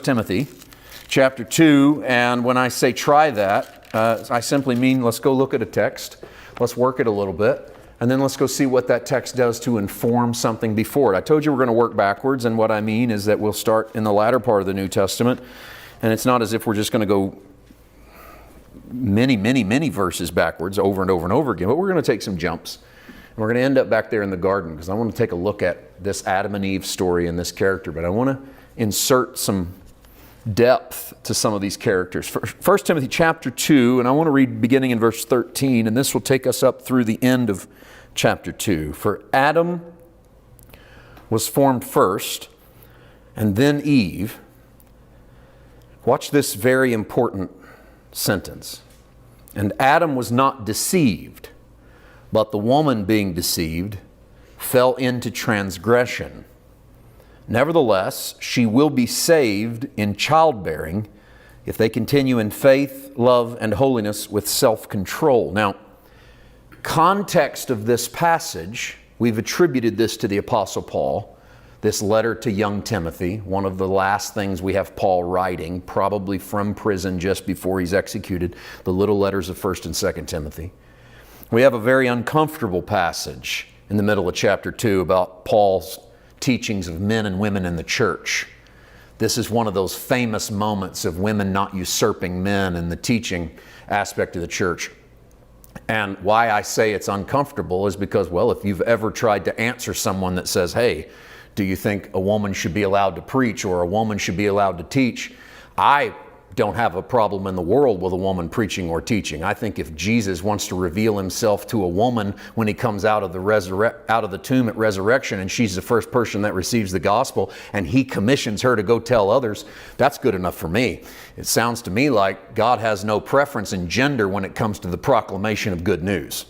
Timothy chapter 2, and when I say try that, I simply mean let's go look at a text, let's work it a little bit, and then let's go see what that text does to inform something before it. I told you we're going to work backwards, and what I mean is that we'll start in the latter part of the New Testament, and it's not as if we're just going to go many verses backwards over and over and over again, but we're going to take some jumps. And we're going to end up back there in the garden because I want to take a look at this Adam and Eve story and this character, but I want to insert some depth to some of these characters. 1 Timothy chapter 2, and I want to read beginning in verse 13, and this will take us up through the end of chapter 2. For Adam was formed first, and then Eve. Watch this very important sentence. And Adam was not deceived, but the woman being deceived fell into transgression. Nevertheless, she will be saved in childbearing if they continue in faith, love, and holiness with self-control. Now, context of this passage, we've attributed this to the Apostle Paul, this letter to young Timothy, one of the last things we have Paul writing, probably from prison just before he's executed, the little letters of 1st and 2nd Timothy. We have a very uncomfortable passage in the middle of chapter 2 about Paul's teachings of men and women in the church. This is one of those famous moments of women not usurping men in the teaching aspect of the church. And why I say it's uncomfortable is because, well, if you've ever tried to answer someone that says, hey, do you think a woman should be allowed to preach or a woman should be allowed to teach? I don't have a problem in the world with a woman preaching or teaching. I think if Jesus wants to reveal himself to a woman when he comes out of the tomb at resurrection and she's the first person that receives the gospel and he commissions her to go tell others, that's good enough for me. It sounds to me like God has no preference in gender when it comes to the proclamation of good news.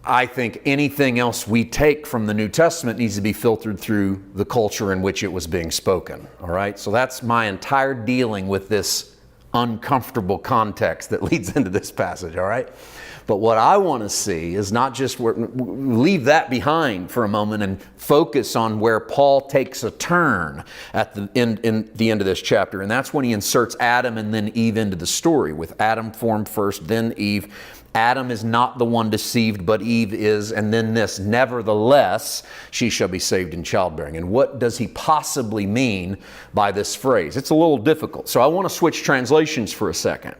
I think anything else we take from the New Testament needs to be filtered through the culture in which it was being spoken. All right? So that's my entire dealing with this uncomfortable context that leads into this passage. All right? But what I want to see is not just leave that behind for a moment and focus on where Paul takes a turn at the end, in the end of this chapter. And that's when he inserts Adam and then Eve into the story, with Adam formed first, then Eve. Adam is not the one deceived, but Eve is. And then this, nevertheless, she shall be saved in childbearing. And what does he possibly mean by this phrase? It's a little difficult. So I want to switch translations for a second,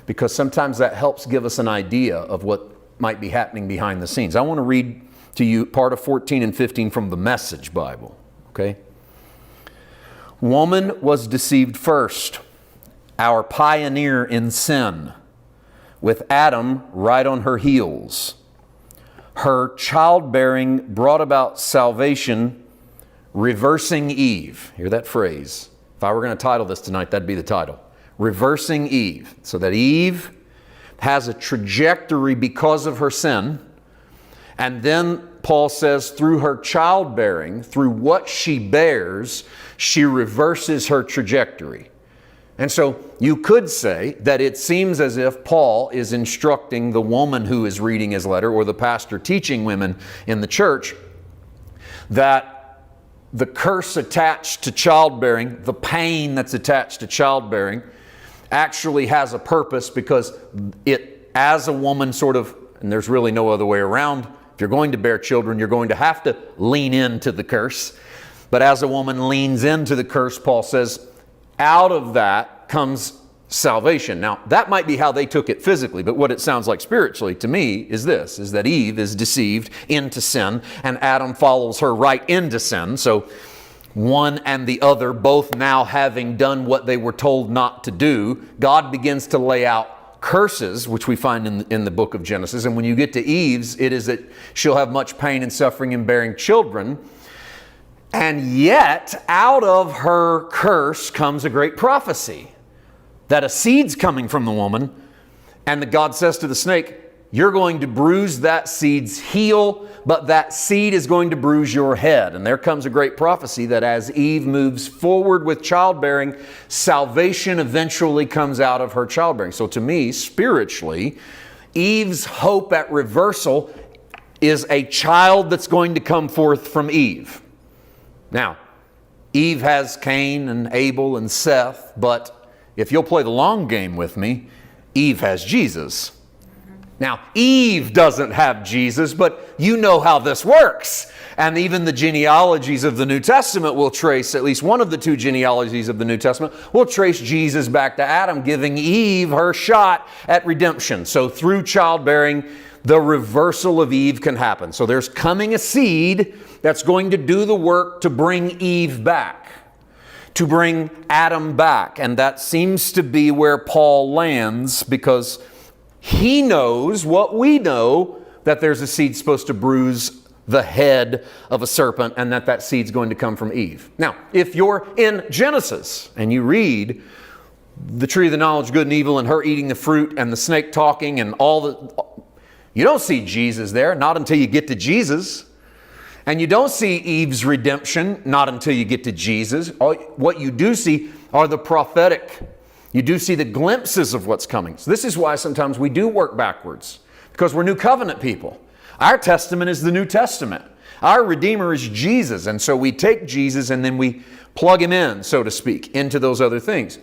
because sometimes that helps give us an idea of what might be happening behind the scenes. I want to read to you part of 14 and 15 from the Message Bible. Okay? Woman was deceived first, our pioneer in sin, with Adam right on her heels. Her childbearing brought about salvation, reversing Eve. Hear that phrase? If I were going to title this tonight, that'd be the title. Reversing Eve. So that Eve has a trajectory because of her sin. And then Paul says through her childbearing, through what she bears, she reverses her trajectory. And so you could say that it seems as if Paul is instructing the woman who is reading his letter, or the pastor teaching women in the church, that the curse attached to childbearing, the pain that's attached to childbearing, actually has a purpose, because it, as a woman sort of, and there's really no other way around, if you're going to bear children, you're going to have to lean into the curse. But as a woman leans into the curse, Paul says, out of that comes salvation. Now, that might be how they took it physically, but what it sounds like spiritually to me is this, is that Eve is deceived into sin, and Adam follows her right into sin. So one and the other both now having done what they were told not to do, God begins to lay out curses, which we find in the book of Genesis. And when you get to Eve's, it is that she'll have much pain and suffering in bearing children. And yet, out of her curse comes a great prophecy that a seed's coming from the woman, and that God says to the snake, you're going to bruise that seed's heel, but that seed is going to bruise your head. And there comes a great prophecy that as Eve moves forward with childbearing, salvation eventually comes out of her childbearing. So to me, spiritually, Eve's hope at reversal is a child that's going to come forth from Eve. Now, Eve has Cain and Abel and Seth, but if you'll play the long game with me, Eve has Jesus. Now, Eve doesn't have Jesus, but you know how this works. And even the genealogies of the New Testament will trace, at least one of the two genealogies of the New Testament, will trace Jesus back to Adam, giving Eve her shot at redemption. So through childbearing, the reversal of Eve can happen. So there's coming a seed that's going to do the work to bring Eve back, to bring Adam back. And that seems to be where Paul lands, because he knows what we know, that there's a seed supposed to bruise the head of a serpent, and that seed's going to come from Eve. Now, if you're in Genesis and you read the tree of the knowledge of good and evil and her eating the fruit and the snake talking and you don't see Jesus there, not until you get to Jesus. And you don't see Eve's redemption, not until you get to Jesus. What you do see are the prophetic. You do see the glimpses of what's coming. So this is why sometimes we do work backwards, because we're New Covenant people. Our Testament is the New Testament. Our Redeemer is Jesus. And so we take Jesus and then we plug him in, so to speak, into those other things.